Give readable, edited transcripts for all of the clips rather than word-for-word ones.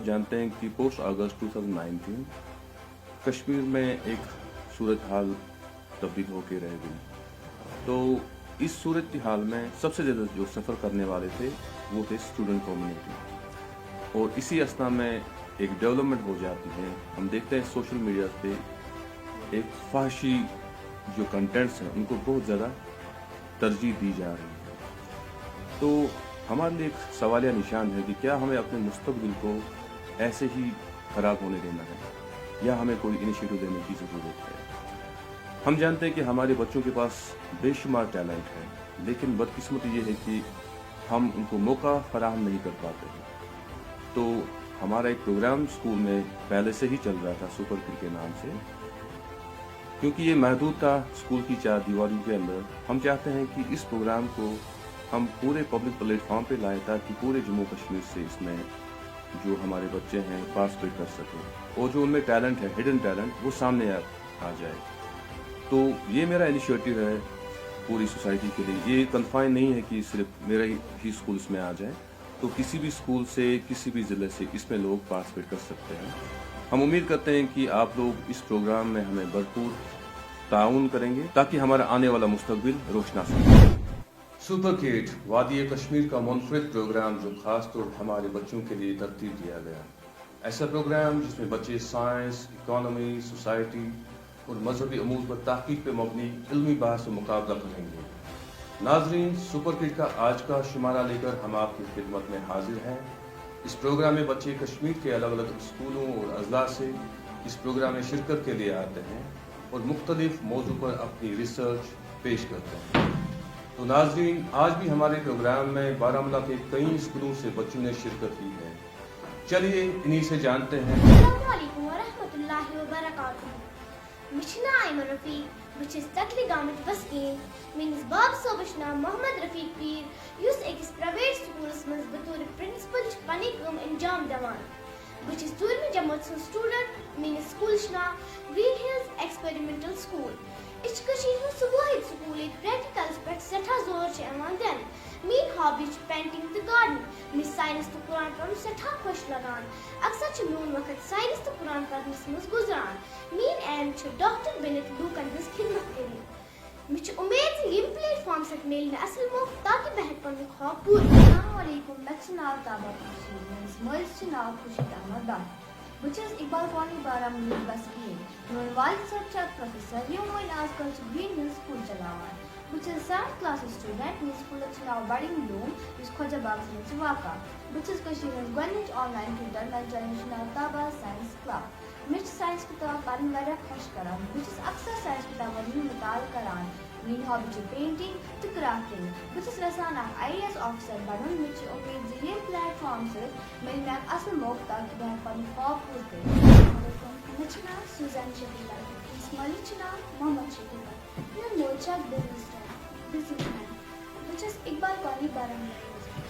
जानते हैं कि पोस्ट अगस्त 2019 कश्मीर में एक सूरत हाल तब्दील होकर रह गई। तो इस सूरत हाल में सबसे ज़्यादा जो सफ़र करने वाले थे वो थे स्टूडेंट कम्युनिटी, और इसी असना में एक डेवलपमेंट हो जाती है। हम देखते हैं सोशल मीडिया पे एक फहशी जो कंटेंट्स हैं उनको बहुत ज़्यादा तरजीह दी जा रही है। तो हमारे लिए एक सवालिया निशान है कि क्या हमें अपने मुस्तकबिल को ऐसे ही ख़राब होने देना है या हमें कोई इनिशिएटिव देने की ज़रूरत है। हम जानते हैं कि हमारे बच्चों के पास बेशुमार टैलेंट है, लेकिन बदकिस्मती ये है कि हम उनको मौका फराहम नहीं कर पाते हैं। तो हमारा एक प्रोग्राम स्कूल में पहले से ही चल रहा था सुपर किड के नाम से। क्योंकि ये महदूद था स्कूल की 4 दीवारों के अंदर, हम चाहते हैं कि इस प्रोग्राम को हम पूरे पब्लिक प्लेटफॉर्म पे लाएं ताकि पूरे जम्मू कश्मीर से इसमें जो हमारे बच्चे हैं पार्टिसिपेट कर सकें और जो उनमें टैलेंट है, हिडन टैलेंट, वो सामने आ जाए। तो ये मेरा इनिशिएटिव है पूरी सोसाइटी के लिए। ये कन्फाइन नहीं है कि सिर्फ मेरा ही स्कूल इसमें आ जाए, तो किसी भी स्कूल से, किसी भी ज़िले से इसमें लोग पार्टिसिपेट कर सकते हैं। हम उम्मीद करते हैं कि आप लोग इस प्रोग्राम में हमें भरपूर ताउन करेंगे ताकि हमारा आने वाला मुस्तकबिल रोशना हो। सुपर किड वादी कश्मीर का मुनफरिद प्रोग्राम जो खास तौर पर हमारे बच्चों के लिए तरतीब दिया गया। ऐसा प्रोग्राम जिसमें बच्चे साइंस, इकोनॉमी, सोसाइटी और मजहबी अमूर पर तहकीक पे मबनी इल्मी बहस और मुकाबला करेंगे। नाजरीन, सुपर किड का आज का शुमारा लेकर हम आपकी खिदमत में हाजिर हैं। इस प्रोग्राम में बच्चे कश्मीर के अलग अलग स्कूलों और अजला से इस प्रोग्राम में शिरकत के लिए आते हैं और मुख्तलिफ मौजू पर अपनी रिसर्च पेश करते हैं। तो नाजरीन, आज भी हमारे प्रोग्राम में बारामूला के कई स्कूलों से बच्चों ने शिरकत की है। चलिए इन्हीं से जानते हैं। بچس تکلی گامت بسکین میس باب صوبش نام محمد رفیق پیر اس اکس پرائیویٹ سکولس من بطور پرنسپل پنی کم انجام دوان۔ بچس 12 جماعت سن سٹوڈنٹ میس سکولش نام گرین ہلز ایکسپیریمنٹل سکول۔ اس کشیر ہن صبح سکول پریکٹیکلز پر سٹھا زور ایوان دین۔ مین ہابی پینٹنگ تو گارڈن، مس سائنس تو قرآن پڑھن سٹھا خوش لگان۔ اکثر میون وقت سائنس تو قرآن پڑھنس مز گزران۔ مین ایم ڈاکٹر بنت لوکن ہز خدمت کریں۔ مجھے امید یم پلیٹ فارم سے مل میں اصل موقع تاکہ بہت پڑھنے خواب پور۔ السلام علیکم، میں ناو تابا خوشی، میس مالس ناو خوشی احمد بٹ۔ بچس اقبال کالونی بارہمولہ بسکین۔ میون والد صاحب چھ پروفیسر یم آج کل گرین ہل سکول چلاوان۔ بچس 7th کلاس سٹوڈنٹ، میس سکول ناو بڑنگ بلوم اس خواجہ باغس من واقع۔ بچس کشیر ہز گۄڈنِچ آن لائن ٹیوٹر، میانہِ جایہِ ناو تابا سائنس کلب۔ مجھے سائنس کتاب پڑھن واریاہ خوش کران۔ بچس اکثر سائنس کتابن ہُنٛد مطالعہ کران۔ میٲنۍ ہابی چھِ پینٹنگ تہٕ کرافٹنگ۔ بچس یژھان اکھ IAS آفیسر بنُن۔ مےٚ چھِ اُمید زِ ییٚمہِ پلیٹ فارم سۭتۍ مِلہِ مےٚ اکھ اصل موقعہٕ تاکہِ بہٕ ہٮ۪کہٕ پنُن خواب پوٗرٕ کٔرِتھ۔ السلام علیکم، مےٚ چھُ ناو سوزان شکیلا، میٲنِس مٲلِس چھُ ناو محمد شکیلا۔ میون مول چھُ اکھ بزنس مین۔ بہٕ چھس اقبال کالونی بارہمولہ روزان۔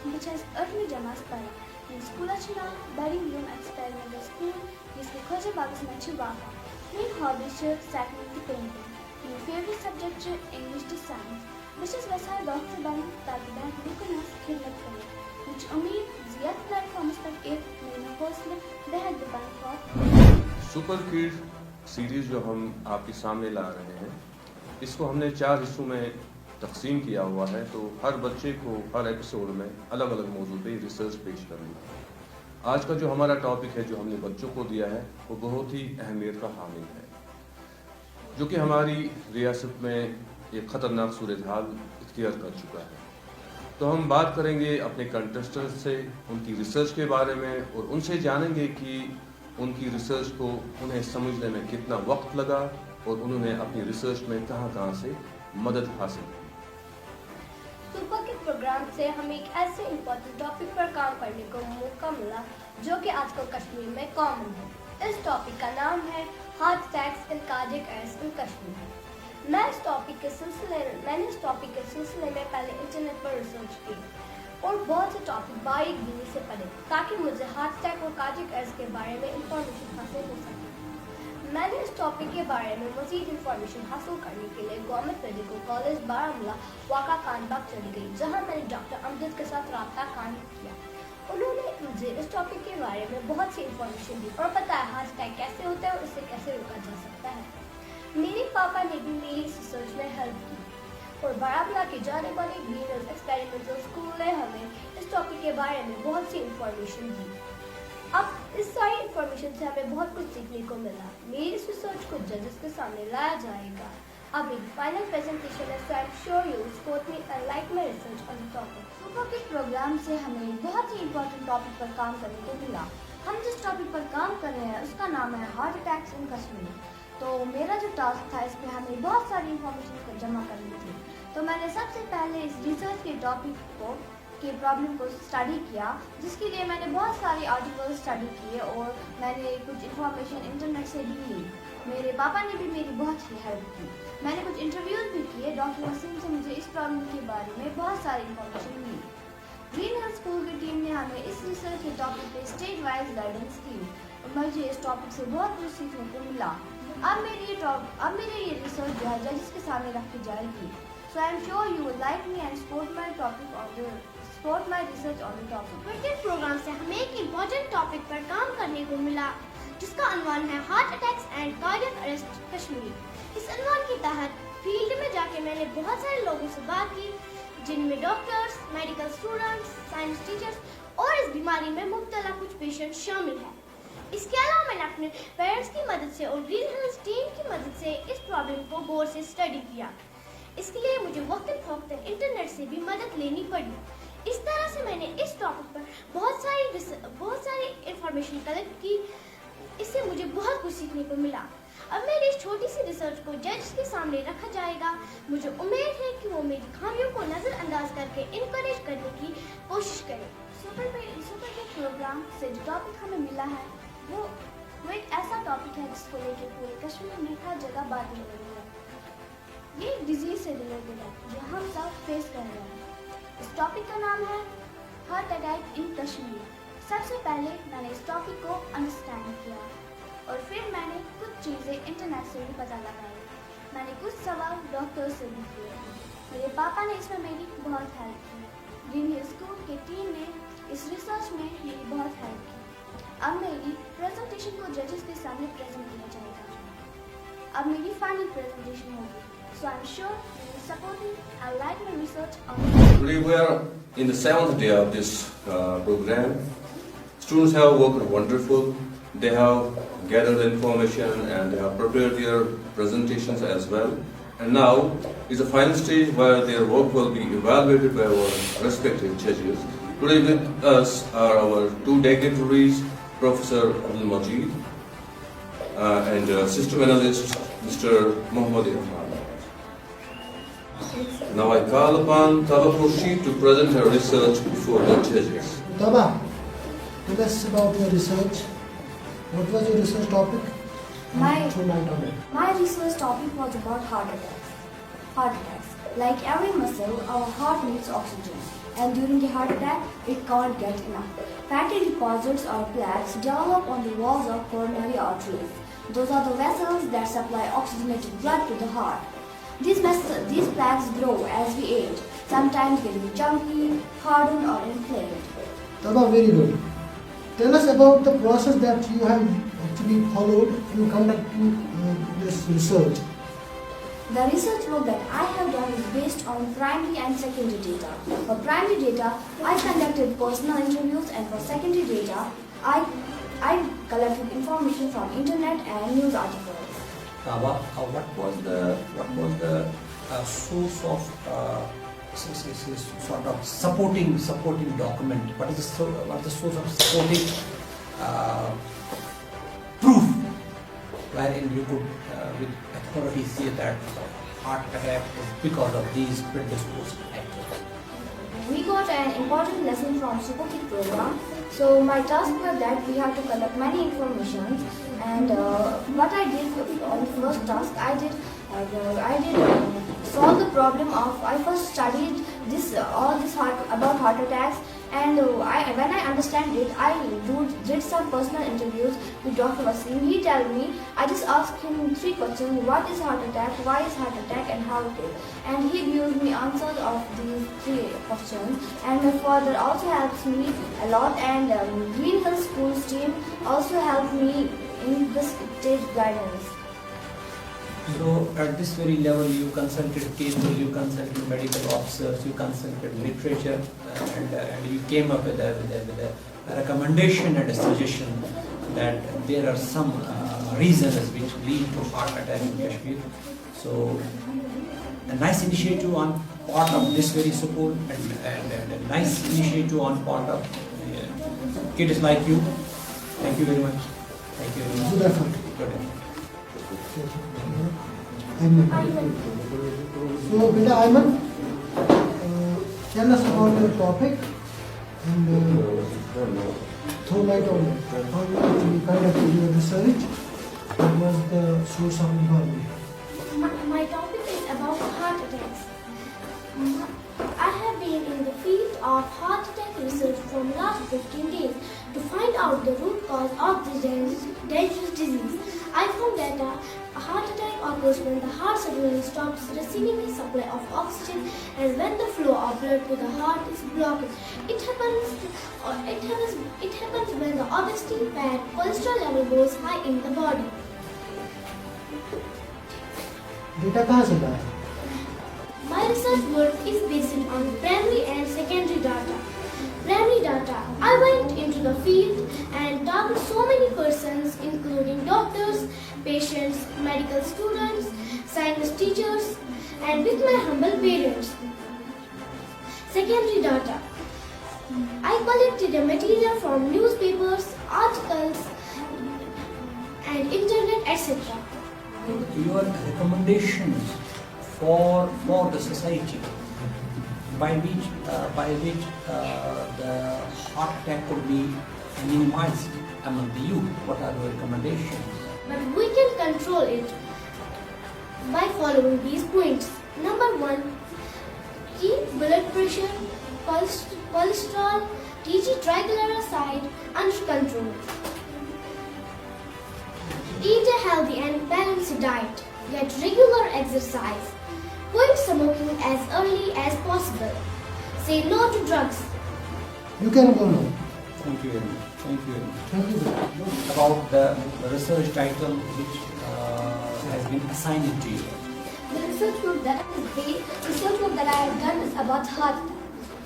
بہٕ چھس 8ویں جماعت پران۔ میٲنِس سکوٗلس چھُ ناو بڑنگ بلوم ایکسپیریمنٹل سکوٗل یُس کہ خواجہ باغس منٛز چھُ واقع۔ میٲنۍ ہابی چھِ سایکلنگ تہٕ پینٹنگ۔ میون فیورٹ سبجیکٹ چھُ انگلش تہٕ سائنس۔ بہٕ چھس یژھان ڈاکٹر بنُن تاکہ بہٕ ہٮ۪کہٕ لوٗکن ہٕنٛز خدمت کٔرِتھ۔ مےٚ چھِ اُمید زِ یتھ پلیٹ فارمس پٮ۪ٹھ یِتھ میٲنۍ حوصلہٕ بہٕ ہٮ۪کہٕ بہٕ پنُن خواب۔ सुपर किड सीरीज़ जो हम आपके सामने ला रहे हैं, इसको हमने 4 हिस्सों में तकसीम किया हुआ है। तो हर बच्चे को हर एपिसोड में अलग अलग मौजू पे रिसर्च पेश करूँगा। आज का जो हमारा टॉपिक है जो हमने बच्चों को दिया है वो बहुत ही अहमियत का हामिल है, जो कि हमारी रियासत में एक ख़तरनाक सूरत हाल इख्तियार कर चुका है। तो हम बात करेंगे अपने कंटेस्टेंट से उनकी रिसर्च के बारे में और उनसे जानेंगे कि उनकी रिसर्च को उन्हें समझने में कितना वक्त लगा और उन्होंने अपनी रिसर्च में कहाँ से मदद हासिल की। सुपर किड प्रोग्राम से हमें एक ऐसे इम्पोर्टेंट टॉपिक पर काम करने को मौका मिला जो कि आजकल कश्मीर में कॉमन है। इस टॉपिक का नाम है heart attacks and cardiac arrest in Kashmir. मैंने इस टॉपिक के सिलसिले में पहले इंटरनेट पर रिसर्च की और बहुत से टॉपिक बारीक बीनी से पढ़े ताकि मुझे हार्ट अटैक और कार्डियक अरेस्ट के बारे में इंफॉर्मेशन हासिल हो सके। मैंने इस टॉपिक के बारे में मज़ीद इंफॉर्मेशन हासिल करने के लिए गवर्नमेंट मेडिकल कॉलेज बारामूला वाक़ा कान बाग चली गई, जहाँ मैंने डॉक्टर अमजद के साथ रब्ता कायम किया انہوں نے مجھے اس ٹاپک کے بارے میں بہت سی انفارمیشن دی اور بتایا ہارٹ اٹیک کیسے ہوتا ہے اور اسے کیسے روکا جا سکتا ہے. میرے پاپا نے بھی میری ریسرچ میں ہیلپ کی اور بارامولہ کے جانے والے گرین ہلز ایکسپیریمنٹل اسکول نے ہمیں اس ٹاپک کے بارے میں بہت سی انفارمیشن دی. اب اس ساری انفارمیشن سے ہمیں بہت کچھ سیکھنے کو ملا. میری اس ریسرچ کو ججز کے سامنے لایا جائے گا. اب ایک فائنل پریزنٹیشن ہے, so I'm sure you will support me and like my research on the topic. صبح کے پروگرام سے ہمیں بہت ہی امپورٹنٹ ٹاپک پر کام کرنے کو ملا. ہم جس ٹاپک پر کام کر رہے ہیں اس کا نام ہے ہارٹ اٹیکس ان کشمیر. تو میرا جو ٹاسک تھا اس میں ہمیں بہت ساری انفارمیشن کو جمع کرنی تھی. تو میں نے سب سے پہلے اس ریسرچ کے ٹاپک کو کے پرابلم کو اسٹڈی کیا, جس کے لیے میں نے بہت سارے آرٹیکل اسٹڈی کیے اور میں نے کچھ انفارمیشن انٹرنیٹ سے بھی لی. میرے پاپا نے بھی میری بہت ہی ہیلپ کی. میں نے کچھ انٹرویوز بھی کیے. ڈاکٹر وسیم سے مجھے اس پرابلم کے بارے میں بہت ساری انفارمیشن ملی. گرین ہلز اسکول کی ٹیم نے ہمیں اس ریسرچ کے ٹاپک پہ اسٹیج وائز گائیڈنس کی اور مجھے اس ٹاپک سے بہت کچھ سیکھنے کو ملا. اب میری یہ ریسرچ جو ہے ججز کے سامنے رکھی جائے گی. So I'm sure you will like me and support my research on the topic. Twitter program سے ہمیں ایک امپورٹنٹ ٹاپک پر کام کرنے کو ملا جس کا عنوان ہے heart attacks and cardiac arrest Kashmir. اس عنوان کے تحت فیلڈ میں جا کے میں نے بہت سارے لوگوں سے بات کی, جن میں doctors, medical students, science teachers اور اس بیماری میں مبتلا کچھ پیشنٹ شامل ہیں. اس کے علاوہ میں نے اپنے پیرنٹس کی مدد سے اور گرین ہلز ٹیم کی مدد سے اس پرابلم کو غور سے اسٹڈی کیا. اس کے لیے مجھے وقتاً فوقتاً انٹرنیٹ سے بھی مدد لینی پڑی. اس طرح سے میں نے اس ٹاپک پر بہت ساری انفارمیشن کلیکٹ کی. اس سے مجھے بہت کچھ سیکھنے کو ملا. اب میری اس چھوٹی سی ریسرچ کو ججز کے سامنے رکھا جائے گا. مجھے امید ہے کہ وہ میری خامیوں کو نظر انداز کر کے انکریج کرنے کی کوشش کریں. سپر کے پروگرام سے جو ٹاپک ہمیں ملا ہے وہ ایک ایسا ٹاپک ہے جس کو لے کے پورے کشمیر میں ہر جگہ باتیں ہو رہی ہے. یہ ایک ڈیزیز سے ریلیٹڈ ہے جو ہم سب فیس کر رہے ہیں. اس ٹاپک کا نام ہے ہارٹ اٹیک ان کشمیر. سب سے پہلے میں نے اس ٹاپک کو انڈرسٹینڈ کیا اور پھر میں نے کچھ چیزیں انٹرنیٹ سے بھی پتہ لگائی. میں نے کچھ سوال ڈاکٹر سے بھی کیے. میرے پاپا نے اس میں میری بہت ہیلپ کی. گرین ہلز اسکول کی ٹیم نے اس ریسرچ میں میری بہت ہیلپ کی. اب میری پریزنٹیشن کو ججز کے سامنے پریزنٹ کیا جائے گا. اب میری فائنل پریزنٹیشن ہوگی. So I'm sure you will support me and like my research on the topic. Today we are in the 7th day of this program. Students have worked wonderful. They have gathered information and they have prepared their presentations as well. And now is the final stage where their work will be evaluated by our respective judges. Today with us are our two dignitaries, Professor Abdul Majid and system analyst Mr. Mohammad Irfan. Now I call upon Taba Khurshid to present her research before the judges. Taba, tell us about your research. What was your research topic? My research topic was about heart attacks. Heart attacks. Like every muscle, our heart needs oxygen. And during a heart attack, it can't get enough. Fatty deposits or plaques develop on the walls of coronary arteries. Those are the vessels that supply oxygenated blood to the heart. These plaques grow as we age, sometimes getting chunky, hardened or inflamed. Taba, very good. Tell us about the process that you have actually followed in conducting this research. The research work that I have done is based on primary and secondary data. For primary data, I conducted personal interviews, and for secondary data, I collected information from internet and news articles. What was the source of sort of supporting document? What is the source of supporting proof wherein you could with authority say that heart attack is because of these predisposed factors? We got an important lesson from Superkit program. So my task was that we have to collect many information, and what I did on the first task, I did solve the problem of. I first studied about heart attacks And when I understand it, I did some personal interviews with Dr. Wasim. He told me, I just asked him 3 questions: what is heart attack, why is heart attack, and how it is. And he gives me answers of these 3 questions. And my father also helps me a lot, and Green Hill School's team also helped me in this stage guidance. So at this very level, you consulted people, you consulted medical officers, you consulted literature, and you came up with a recommendation and a suggestion that there are some reasons which lead to heart attack in Kashmir. So a nice initiative on part of this very school, and a nice initiative on part of kids like you. Thank you very much. Thank you very much. Good effort. Good effort. Ayman. So, Beta Ayman, tell us about your topic and throw light on it. How you actually conducted your research? What was the source of information? My topic is about heart attacks. I have been in the field of heart attack research from last 15 days to find out the root cause of this dangerous disease. I found that a heart attack occurs when the heart suddenly stops receiving a supply of oxygen and when the flow of blood to the heart is blocked. It happens when the obesity, fat, cholesterol level goes high in the body. Data कहाँ से लाया? My research work is based on primary and secondary data. Primary data, I went into the field and talked to so many persons including doctors, patients, medical students, science teachers and with my humble parents. Secondary data, I collected the material from newspapers, articles and internet etc. Your recommendations for the society by which the heart attack could be minimized among the youth. What are your recommendations? But we can control it by following these points. Number 1, keep blood pressure, cholesterol, TG triglyceride under control. Eat a healthy and balanced diet. Get regular exercise. Quit smoking as early as possible. Say no to drugs. You can go now. Thank you very much. Thank you very much. Thank you. Beta. About the research title which has been assigned to you. The research work that I have done is about heart attack.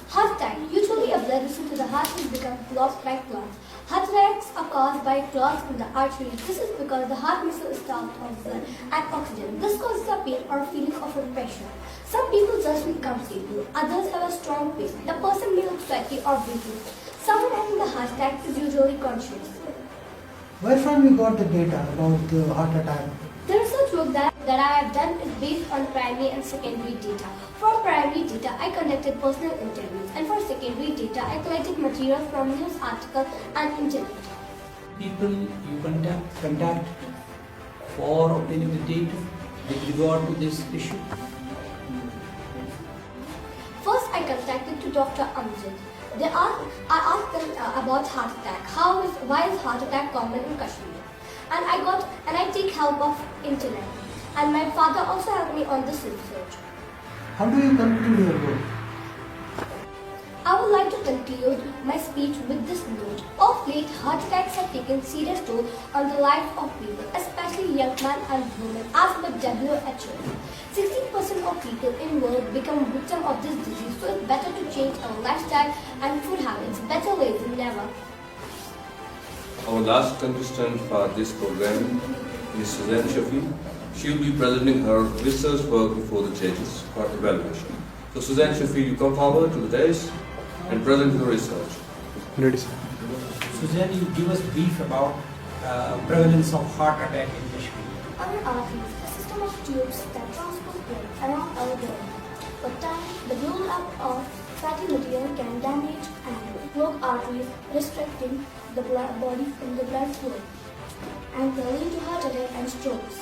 Heart attack, usually a blood vessel to the heart has become blocked by clots. Heart attacks are caused by clots in the arteries. This is because the heart muscle is stopped of blood and oxygen. This causes a pain or feeling of pressure. Some people just feel comfortable, others have a strong pain. The person may look sweaty or breathing. Someone having the heart attack is usually conscious. Where from you got the data about the heart attack? The research work that I have done is based on primary and secondary data. For primary data, I conducted personal interviews, and for secondary data, I collected material from news articles and internet. People you contact for obtaining the data with regard to this issue. First, I contacted to Dr. Amjad. I asked them about heart attack. Why is heart attack common in Kashmir? And I take help of internet. And my father also helped me on this research. How do you conclude your work? I would like to conclude my speech with this note. Of late, heart attacks have taken serious toll on the life of people, especially young men and women, as per WHO. 60% of people in the world become victims of this disease, so it's better to change our lifestyle and food habits. Better late than never. Our last contestant for this program is Suzanne Shafi. She will be presenting her research work before the judges for evaluation. So Suzanne Shafi, you come forward to the dais and present your research. Ready, sir. Suzanne, you give us brief about prevalence of heart attack in Kashmir. Our arteries, a system of tubes that transport blood around our body. With time, the build-up of fatty material can damage and block arteries, restricting the body from the blood flow, and can lead to heart attack and strokes.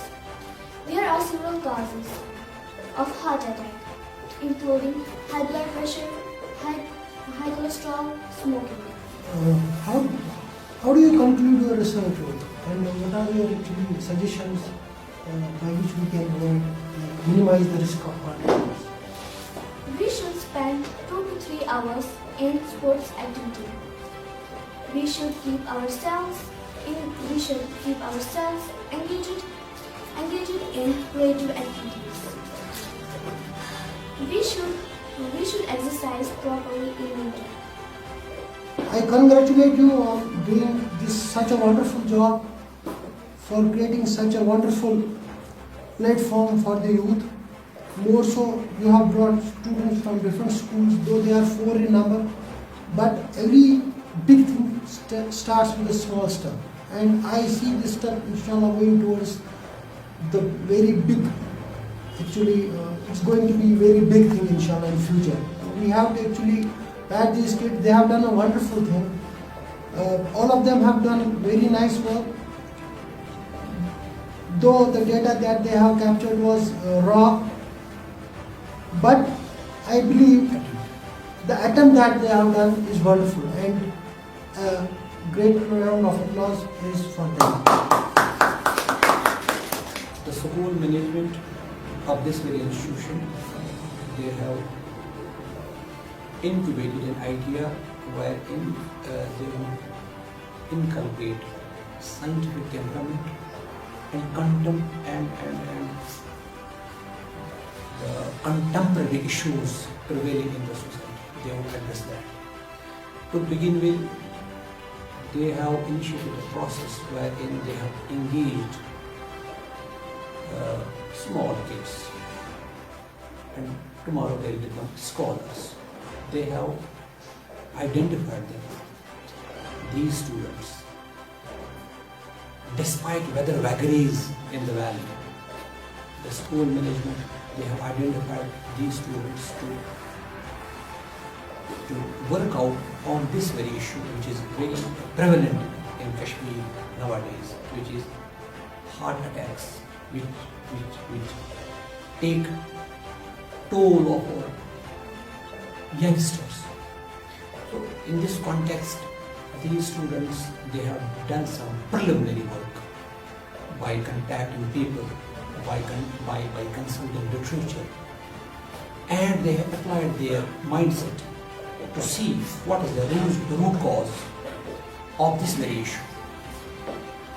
There are several causes of heart attack, including high blood pressure, high cholesterol, smoking. How do you conclude your research work, and what are your actually suggestions by which we can minimize the risk of heart disease? We should spend 2 to 3 hours in sports activity. We should keep ourselves engaged in creative activities. We should exercise properly in winter. I congratulate you on doing such a wonderful job, for creating such a wonderful platform for the youth. More so, you have brought students from different schools, though they are 4 in number, but every big thing starts with a small step. And I see this step, inshallah, going towards the very big, actually, it's going to be a very big thing, inshallah, in future. We have to actually pat these kids. They have done a wonderful thing. All of them have done very nice work. Though the data that they have captured was raw, but I believe the attempt that they have done is wonderful, and a great round of applause is for them. The school management of this very institution, they have incubated an idea wherein they will inculcate scientific temperament and the contemporary issues prevailing in the society. They will address that. To begin with, they have initiated a process wherein they have engaged small kids, and tomorrow they will become scholars. They have identified them, these students, despite weather vagaries in the valley. The school management, they have identified these students to work out on this very issue, which is very prevalent in Kashmir nowadays, which is heart attacks, which take toll of our youngsters. So in this context, these students, they have done some preliminary work by contacting people, by consulting literature, and they have applied their mindset to see what is the root cause of this very issue.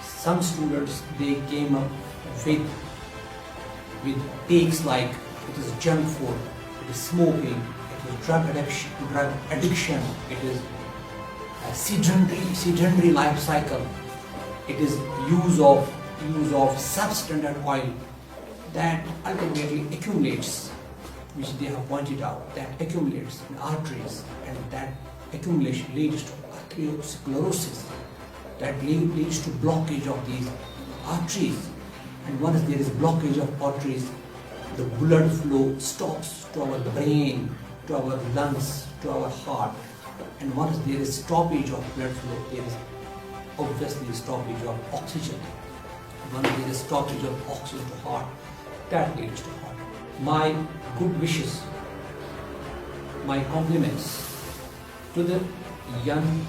Some students, they came up with takes like it is junk food, it is smoking, it is drug addiction, it is a sedentary life cycle, it is use of substandard oil that ultimately accumulates, which they have pointed out, that accumulates in arteries, and that accumulation leads to arteriosclerosis, that leads to blockage of these arteries. And once there is blockage of arteries, the blood flow stops to our brain, to our lungs, to our heart. And once there is stoppage of blood flow, there is obviously stoppage of oxygen. Once there is stoppage of oxygen to heart, that leads to heart. My good wishes, my compliments to the young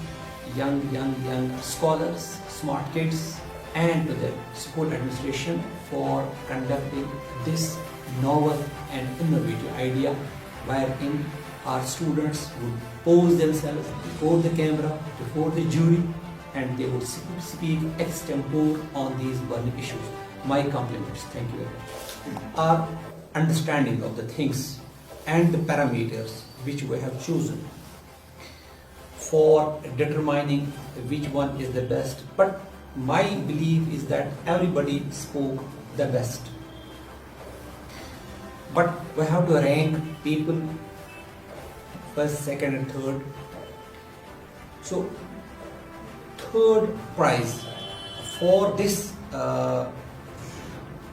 scholars, smart kids, and to the school administration for conducting this novel and innovative idea wherein our students would pose themselves before the camera, before the jury, and they would speak extempore on these burning issues. My compliments. Thank you very much. Our understanding of the things and the parameters which we have chosen for determining which one is the best, but my belief is that everybody spoke the best. But we have to rank people first, second, and third. So, third prize for this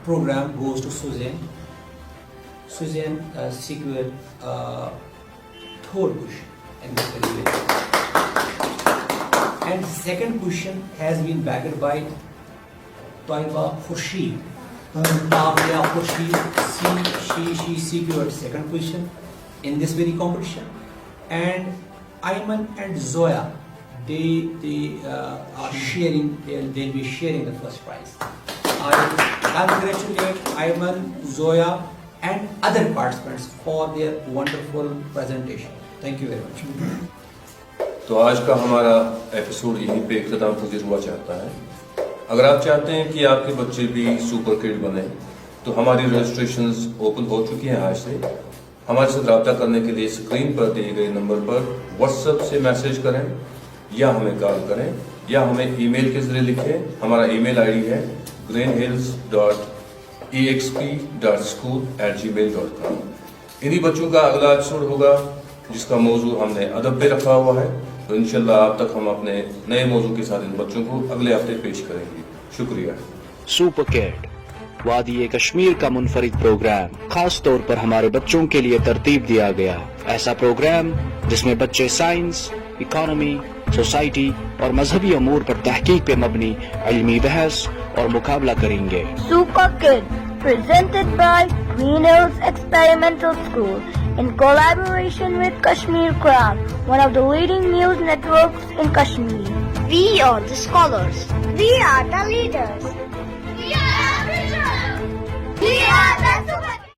program goes to Suzanne. Suzanne secured third position in this very way. And second position has been bagged by Taiba Khurshid. Taiba Khurshid, she secured second position in this very competition. And Ayman and Zoya, they are sharing. They'll be sharing the first prize. I congratulate Ayman, Zoya, and other participants for their wonderful presentation. Thank you very much. तो आज का हमारा episode यहीं पे इख्तिताम पजीर हुआ चाहता है। अगर आप चाहते हैं कि आपके बच्चे भी सुपर किड बने तो हमारी रजिस्ट्रेशंस ओपन हो चुकी हैं आज से। हमारे साथ रब्ता करने के लिए स्क्रीन पर दिए गए नंबर पर व्हाट्सएप से मैसेज करें या हमें कॉल करें या हमें ईमेल के जरिए लिखें। हमारा ईमेल आईडी है greenhills.exp.school@gmail.com। इन्हीं बच्चों का अगला एपिसोड होगा जिसका मौजू हमने अदब पे रखा हुआ है, तो इंशाल्लाह आप तक हम अपने नए मौजू के साथ इन बच्चों को अगले हफ्ते पेश करेंगे। शुक्रिया। सुपर किड वादी कश्मीर का मुनफरिद प्रोग्राम खास तौर पर हमारे बच्चों के लिए तरतीब दिया गया। ऐसा प्रोग्राम जिसमें बच्चे साइंस, इकोनॉमी, सोसाइटी और मजहबी अमूर पर तहकीक पे मबनी इल्मी बहस और मुकाबला करेंगे। Super Kid, presented by Green Hills Experimental School in collaboration with Kashmir Crown, one of the leading news networks in Kashmir. We are the scholars. We are the leaders. We are the We are the super